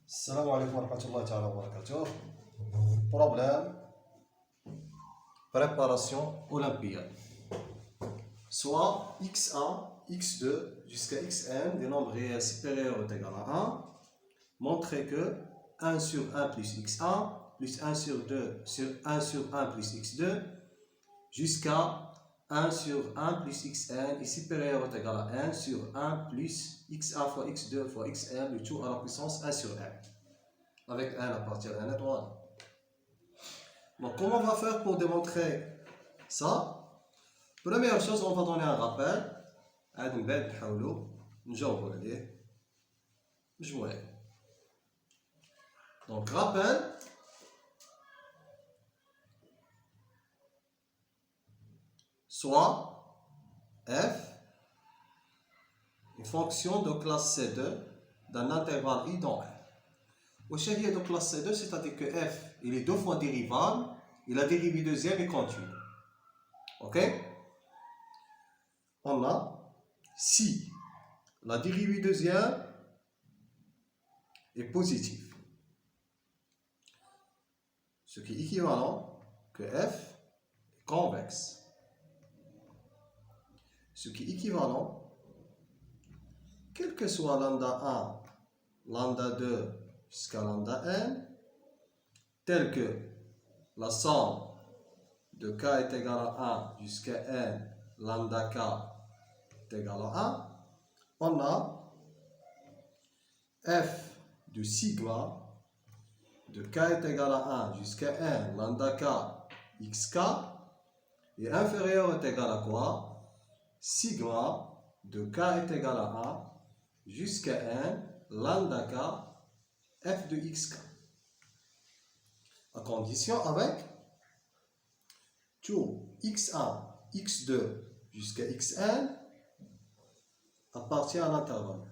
السلام عليكم ورحمة الله تعالى وبركاته. Problème préparation olympiade. Soit x1, x2 jusqu'à xn des nombres réels supérieurs ou égaux à 1. Montrer que 1 sur 1 plus x1 plus 1 sur 2 sur 1 sur 1 plus x2 jusqu'à 1 sur 1 plus xn est supérieur ou égal à 1 sur 1 plus x1 fois x2 fois xn, le tout à la puissance 1 sur 1. Avec 1 à partir d'un étoile. Donc, comment on va faire pour démontrer ça? Première chose, on va donner un rappel. Donc, rappel. Soit f une fonction de classe C2 d'un intervalle i dans R. Wesh هي de classe C2, c'est-à-dire que f il est deux fois dérivable et la dérivée deuxième est continue. Ok? On a si la dérivée deuxième est positive, ce qui est équivalent que f est convexe. Ce qui est équivalent, quel que soit lambda 1, lambda 2 jusqu'à lambda n, tel que la somme de k est égale à 1 jusqu'à n, lambda k est égal à 1, on a f de sigma de k est égal à 1 jusqu'à n, lambda k xk est inférieur ou est égal à quoi? Sigma de k est égal à 1 jusqu'à n, lambda k f de xk. À condition avec tout x1, x2 jusqu'à xn appartient à l'intervalle.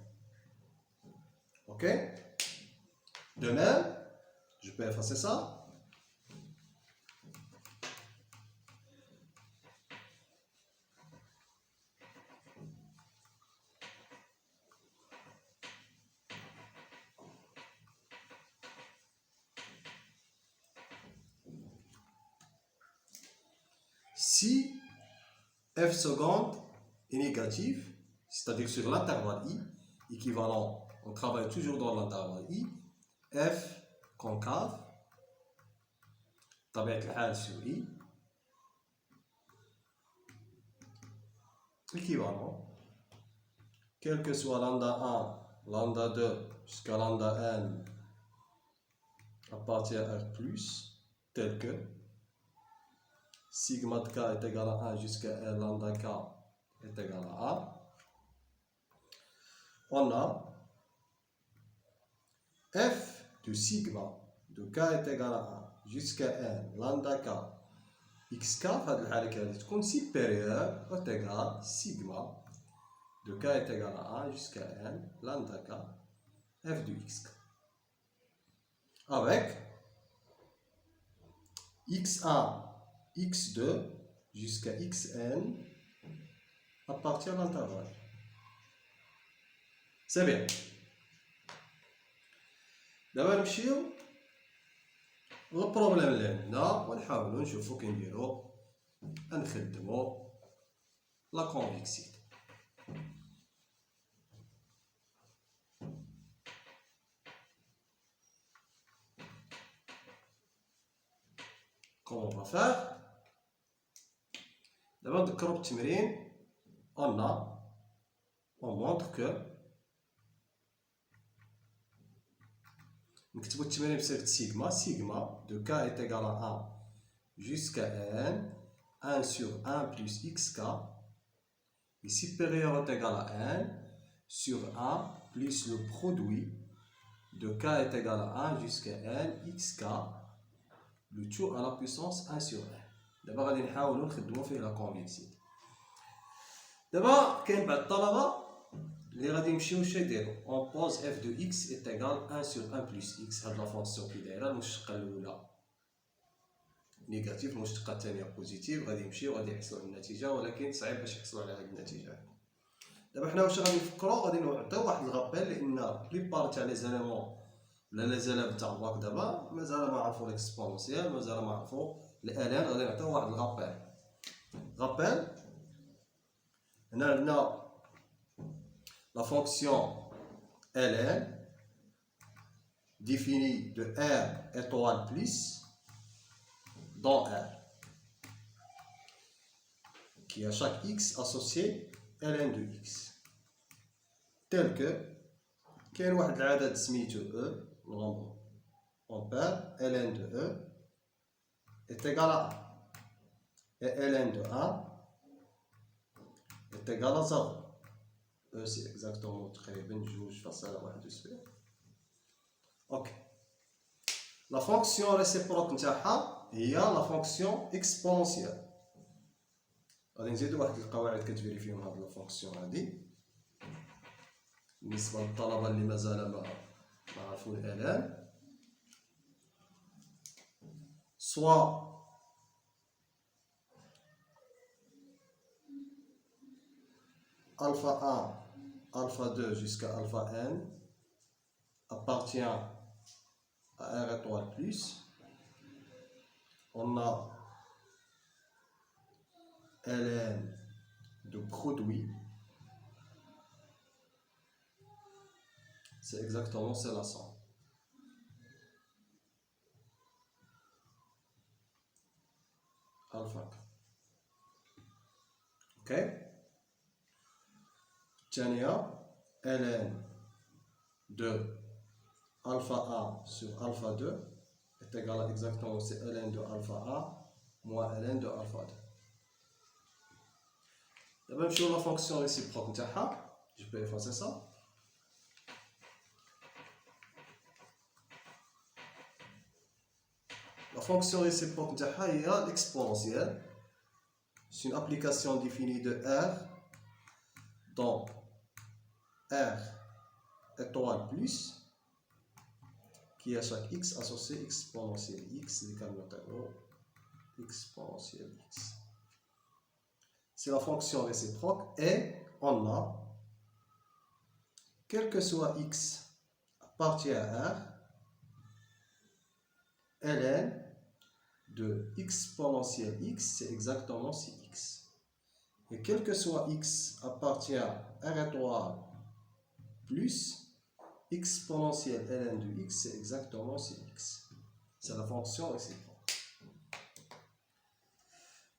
Ok? De même, je peux effacer ça. Si f seconde est négatif, c'est-à-dire sur l'intervalle i, équivalent, on travaille toujours dans l'intervalle i, f concave, طبيعة الحال sur i, équivalent, quel que soit lambda 1, lambda 2 jusqu'à lambda n appartient à R+, tel que sigma de k est égal à 1 jusqu'à n, lambda k est égal à 1. On a f de sigma de k est égal à 1 jusqu'à n, lambda k xk, في هذه الحالة كانت تكون supérieure ou égal sigma de k est égal à 1 jusqu'à n, lambda k f de xk. Avec x1, x2 jusqu'à xn appartient à l'intervalle. C'est bien. دابا نمشيو للبروبليم اللي عندنا ونحاولو نشوفو كي نديرو نخدمو لا كونفيكسيتي. Comment on va faire? دابا نذكرو بالتمرين. On montre que نكتبو التمرين بصيغة سيغما. سيغما de k est égal à 1 jusqu'à n, 1 sur 1 plus xk est supérieur ou égal à n sur 1 plus le produit de k est égal à 1 jusqu'à n xk, le tout à la puissance 1 sur 1. دابا غادي نحاولو نخدمو فيه لا كونفيكسيتي. دابا كاين بعض الطلبة اللي غادي يمشيو واش يديرو؟ اون بوز اف دو اكس ايت ايغال 1 سور 1 بلس اكس. هاد لا فونكسيون كي دايره المشتقه الاولى نيجاتيف، المشتقه الثانيه بوزيتيف، غادي يمشيو غادي يحصلوا على النتيجه، ولكن صعيب باش يحصلوا على هاد النتيجه. دابا حنا واش غادي نفكروا؟ غادي نعطيو واحد الغابيل لان بليبار تاع لي زاليمون les élèves تاع الباك دابا مازال ما عرفوا l'exponentielle مازال ما عرفوا الآلان غادي نعطيو واحد الغابيل هنا عندنا la fonction ln définie de R étoile plus dans R qui a chaque x associé ln de x tel que كاين واحد العدد سميتو E nombre ampère ln de E est égal à 1 et ln de 1 est égal à 0. E c'est exactement تقريبا 2 فاصلة 1 ok. La fonction réciproque نتاعها هي la fonction exponentielle. غادي نزيدو واحد القواعد كتفيريفيهم هاد لا فونكسيون هادي بالنسبة للطلبة اللي مازال ما عرفوا الآلان. soit alpha 1, alpha 2 jusqu'à alpha n appartient à R étoile plus. On a ln de produit. C'est exactement c'est la somme. Alpha. Ok. Tchania, ln de alpha 1 sur alpha 2 est égal à exactement c'est ln de alpha 1 moins ln de alpha 2. La même chose la fonction réciproque. Je peux effacer ça. La fonction réciproque est l'exponentielle. C'est une application définie de R dans R étoile plus qui a chaque x associé exponentielle x exponentielle x. C'est la fonction réciproque et on a, quel que soit x appartient à R, ln de exponentielle x, c'est exactement cx. Et quel que soit x appartient à R étoile plus exponentielle ln de x, c'est exactement cx. C'est la fonction réciproque.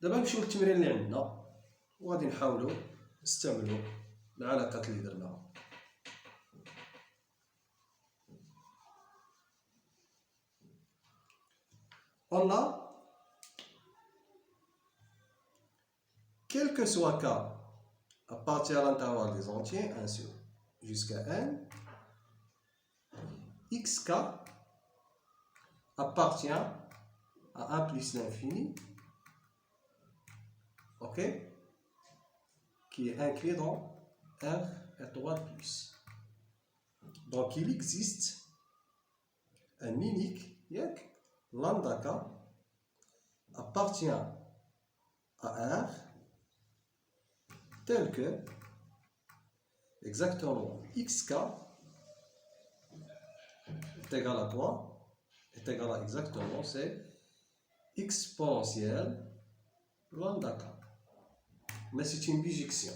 دابا نمشيو للتمرين اللي عندنا وغادي نحاولوا نستعملوا العلاقات اللي درناها. On a, quel que soit k appartient à l'intervalle des entiers 1 sur jusqu'à n, xk appartient à 1 plus l'infini, ok, qui est inclus dans R étoile plus. Donc il existe un unique lambda k appartient à R tel que exactement xk est égal à quoi? Est égal à exactement c'est exponentielle lambda k. Mais c'est une bijection.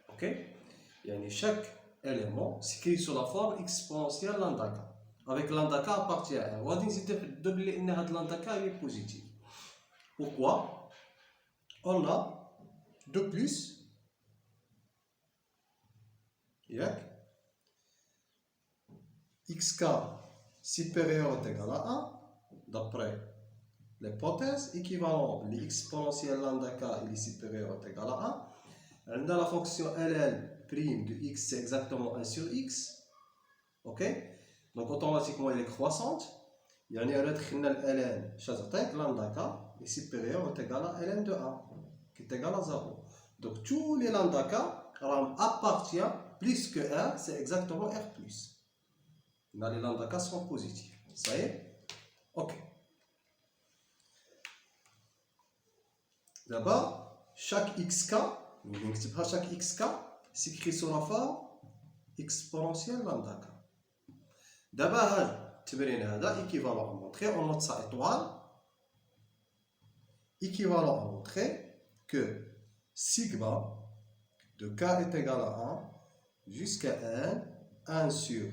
Ok? Yani chaque élément s'écrit sur la forme exponentielle lambda k. Avec lambda k appartient à 1. On va dire que lambda k est positif. Pourquoi? On a de plus xk supérieur ou égal à 1 d'après l'hypothèse équivalent l'exponentielle lambda k est supérieur ou égal à 1. On a la fonction ln prime de x c'est exactement 1 sur x. Ok? Donc automatiquement elle est croissante. يعني أنا دخلنا ln شاتعطيك lambda k est supérieur ou égal à ln de 1 qui est égal à 0. Donc tous les lambda k appartient plus que R, c'est exactement R+. Là, les lambda k sont positifs. Ça y est? Ok. D'abord, chaque xk, chaque xk s'écrit sur la forme exponentielle lambda k. دابا هاد التمرين هذا ايكيفالون ا مونطري اون نوت سا ايطوال équivalent à montrer que sigma de k est égal à 1 jusqu'à n, 1 sur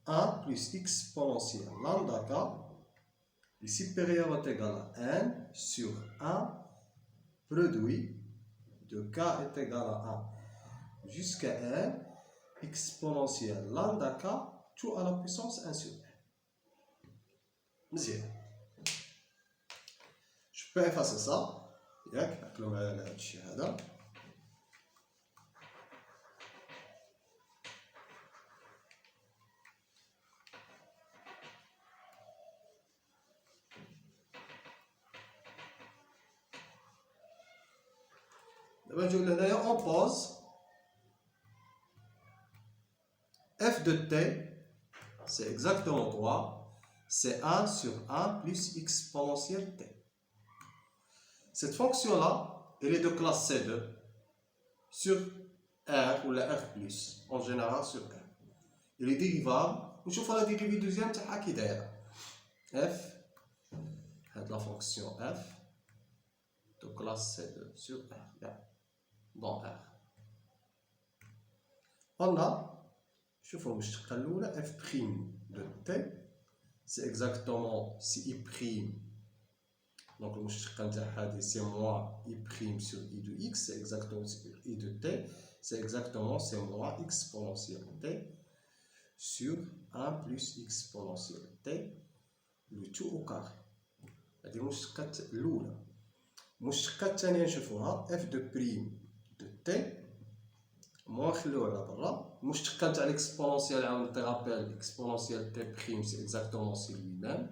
1 plus exponentielle lambda k est supérieur ou égal à n sur 1 produit de k est égal à 1 jusqu'à n exponentielle lambda k tout à la puissance 1 sur n. مزيان. Je peux effacer ça. ياك عقلوا معايا على هذا الشيء هذا. دابا نجيو لهنايا اون بوز f de t c'est exactement quoi? C'est 1 sur 1 plus exponentielle t. Cette fonction-là, elle est de classe C2 sur R ou la R+, en général sur R. Elle est dérivable. ونشوفوا la dérivée deuxième تاعها كي دايره. F, هاد la fonction f de classe C2 sur R, dans R. On a, شوفوا المشتقة الأولى f' de t, c'est exactement si i'. Donc le مشتقة نتاعها c'est moins i' sur i de x, c'est exactement i de t, c'est exactement c'est moins exponentielle t sur 1 plus exponentielle t, le tout au carré. هذه المشتقة الأولى. المشتقة الثانية نشوفوها f de prime de t, moins نخليوها على برا. المشتقة نتاع l'exponentielle عاود نتغابل exponentielle t prime c'est exactement c'est lui-même.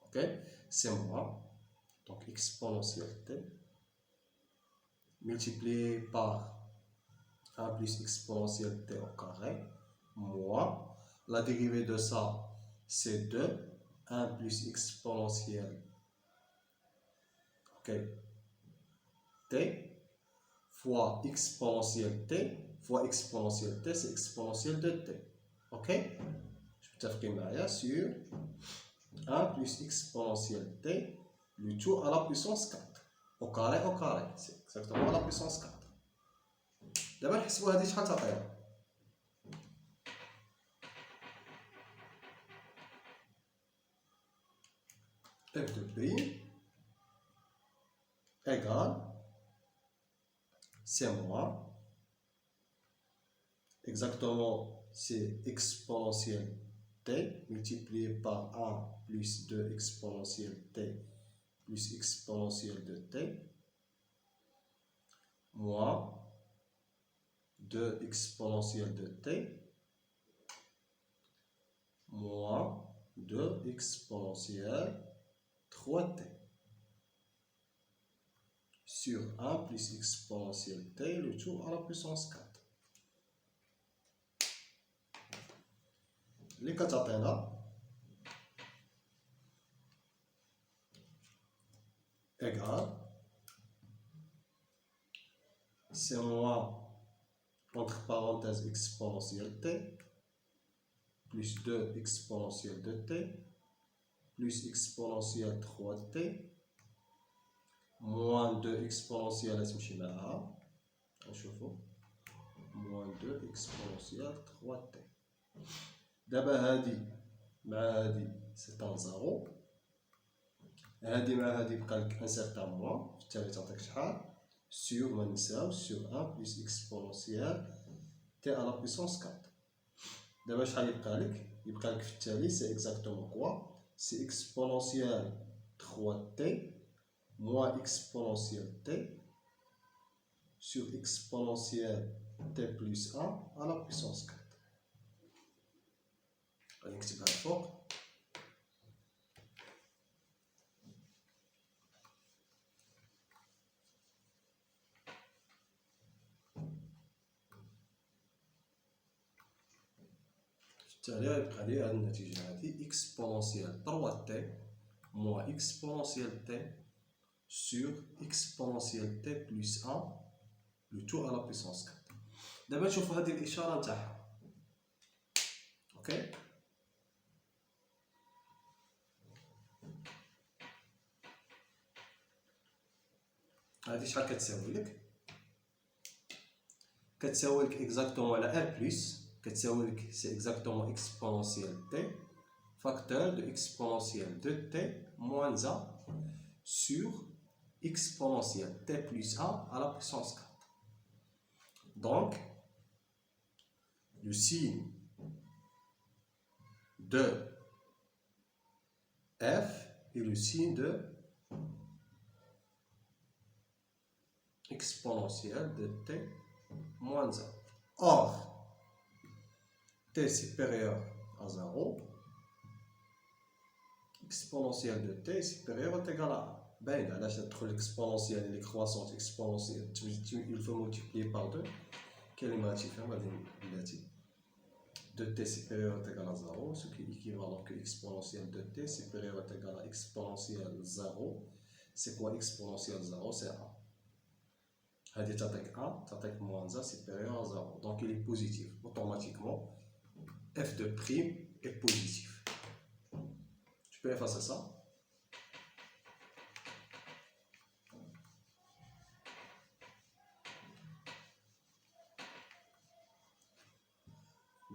Ok, c'est moins. Donc exponentielle t multiplié par 1 plus exponentielle t au carré moins la dérivée de ça c'est 2, 1 plus exponentielle t fois exponentielle t fois exponentielle t c'est exponentielle de t. Ok, je peux t'afficher معايا sur 1 plus exponentielle t le tout à la puissance 4 au carré, c'est exactement à la puissance 4. دابا نحسبوا هذه شحال تعطينا. f de prime égale c'est moins exactement c'est exponentielle t multiplié par 1 plus 2 exponentielle t plus exponentielle de t moins 2 exponentielle de t moins 2 exponentielle 3t sur 1 plus exponentielle t le tout à la puissance 4. اللي كتعطينا égal c'est moins entre parenthèses exponentielle t plus 2 exponentielle de t plus exponentielle 3t moins 2 exponentielle تمشي معاها نشوفوا moins 2 exponentielle 3t. دابا هادي مع هادي سي ان زيرو، هادي مع هادي بقى لك ان سيغتان موان، بالتالي تعطيك شحال سور ما نساو سور 1 بلس اكسبونونسيال تي على بويسونس 4. دابا شحال يبقى لك؟ يبقى لك في التالي سي اكزاكتومون كوا سي اكسبونونسيال 3 تي موان اكسبونونسيال تي sur exponentielle t plus 1 à la puissance 4. غادي نكتبها الفوق. بالتالي غيبقى لي هاد النتيجة هادي exponentielle 3 t moins exponentielle t sur exponentielle t plus 1 le tout à la puissance 4. دابا نشوفو هادي الإشارة نتاعها. Ok. هذه شحال كتساوي لك؟ كتساوي لك اكزاكتومون على ان بلس، كتساوي لك سي اكزاكتومون اكسبونونسيال تي فاكتور دو اكسبونونسيال دو تي موان 1 sur exponentielle t plus 1 à la puissance 4. Donc, le signe de f est le signe de exponentielle de t moins 1. Or, t supérieur à 0, exponentielle de t supérieur ou égal à 1. Ben, là, c'est l'exponentielle, les croissantes exponentielles, il faut multiplier par 2. Quelle est la différence de t supérieur ou égal à 0, ce qui est équivalent que exponentielle de t supérieur ou égal à exponentielle 0. C'est quoi exponentielle 0? C'est 1. هذه تعطيك 1 تعطيك moins 1 supérieur à 0. Donc il est positif. Automatiquement, f de prime est positif. Tu peux effacer ça.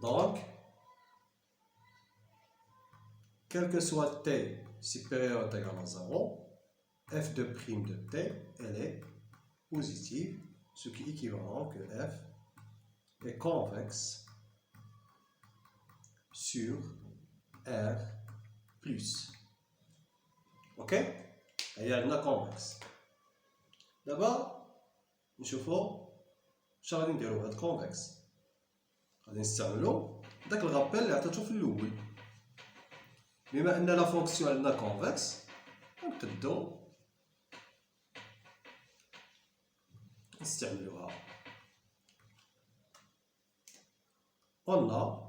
Donc, quel que soit t supérieur ou égal à 0, f de prime de t, elle est positive, ce qui est équivalent que f est convexe sur R plus. Ok? هي عندنا convexe. دابا نشوفو واش غادي نديرو هاد convexe. غادي نستعملو داك الغابيل اللي عطيتو في الاول. بما ان لا فونكسيون عندنا convexe نقدو نستعملوها. قلنا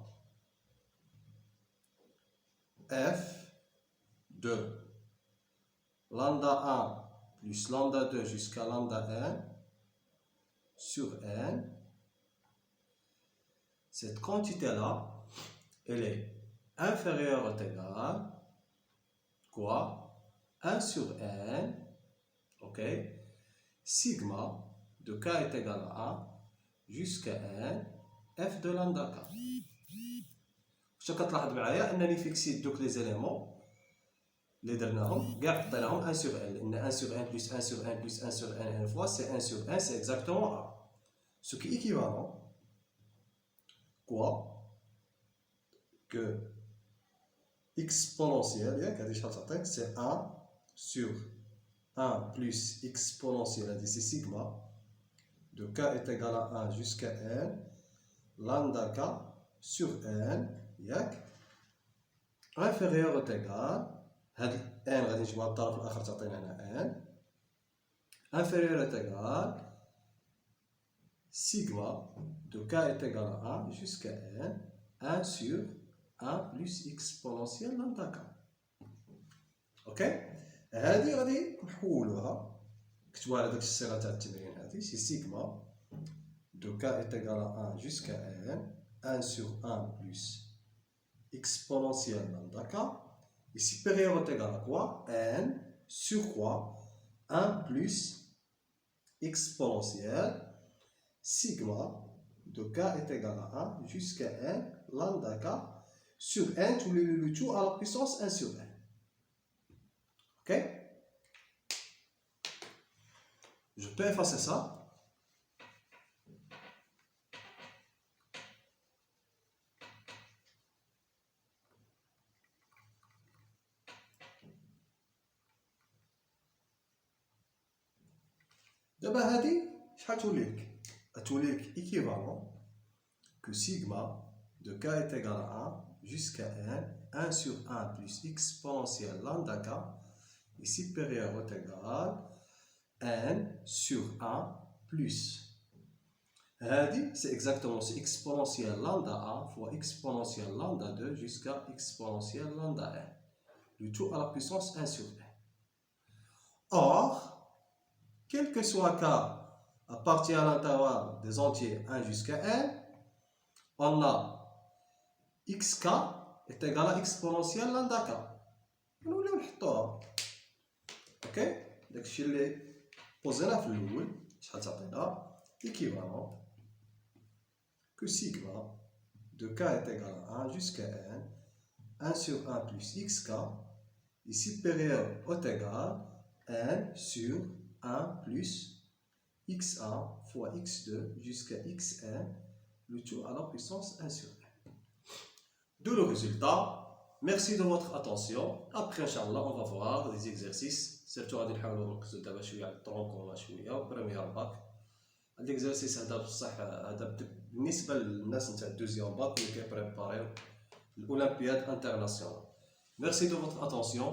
f de lambda 1 plus lambda 2 jusqu'à lambda n sur n, cette quantité-là, elle est inférieure ou égale quoi? 1 sur n, ok, sigma de k est égal à 1 jusqu'à n f de lambda k. واش كتلاحظ معايا انني فيكسيت دوك لي زيليمون اللي درناهم كاع حطيناهم 1 sur n, لان 1 sur n plus 1 sur n plus 1 sur n fois c'est 1 sur n, c'est exactement 1. Ce qui est équivalent quoi que exponentielle, c'est 1 sur 1 plus exponentielle, c'est sigma de k est égal à 1 jusqu'à n lambda k sur n inférieur ou égal هاد n غادي نجمعها الطرف الاخر تعطينا هنا n inférieur ou égal sigma de k est égal à 1 jusqu'à n 1 sur 1 plus exponentielle lambda k. اوكي هذه غادي نحولوها نكتبوها على داك الصيغه تاع التمرين هذه سي سيغما دو k est égal à 1 jusqu'à n 1 sur 1 plus exponentielle lambda k est supérieur ou égal à quoi? n sur quoi? 1 plus exponentielle sigma de k est égal à 1 jusqu'à n lambda k sur n, tous le tout à la puissance 1 sur n. Ok? Je peux effacer ça. دابا هادي شحال تولي لك؟ تولي لك équivalent que sigma de k est égal à 1 jusqu'à n 1 sur 1 plus exponentielle lambda k est supérieur ou égal n sur 1 plus هادي c'est exactement c'est exponentielle lambda 1 fois exponentielle lambda 2 jusqu'à exponentielle lambda n, le tout à la puissance 1 sur n. Or, quel que soit k appartient à l'intervalle des entiers 1 jusqu'à n, on a xk est égal à exponentielle lambda k. نوليو نحطوها. اوكي داكشي اللي بوزيناه في الاول شحال تعطينا équivalent que sigma de k est égal à 1 jusqu'à n, 1 sur 1 plus xk est supérieur ou égal à n sur 1 plus x1 fois x2 jusqu'à xn, le tout à la puissance 1 sur n. D'où le résultat. Merci de votre attention. Après, Inch'Allah, on va voir des exercices. Surtout, on va نركزوا دابا شويه على الترونكوما شويه وبريمير باك. الاكزرسيس هذا بصح هذا بالنسبه للناس نتاع الدوزيام باك اللي كيبريباريو الاولمبياد انترناسيونال. Merci de votre attention.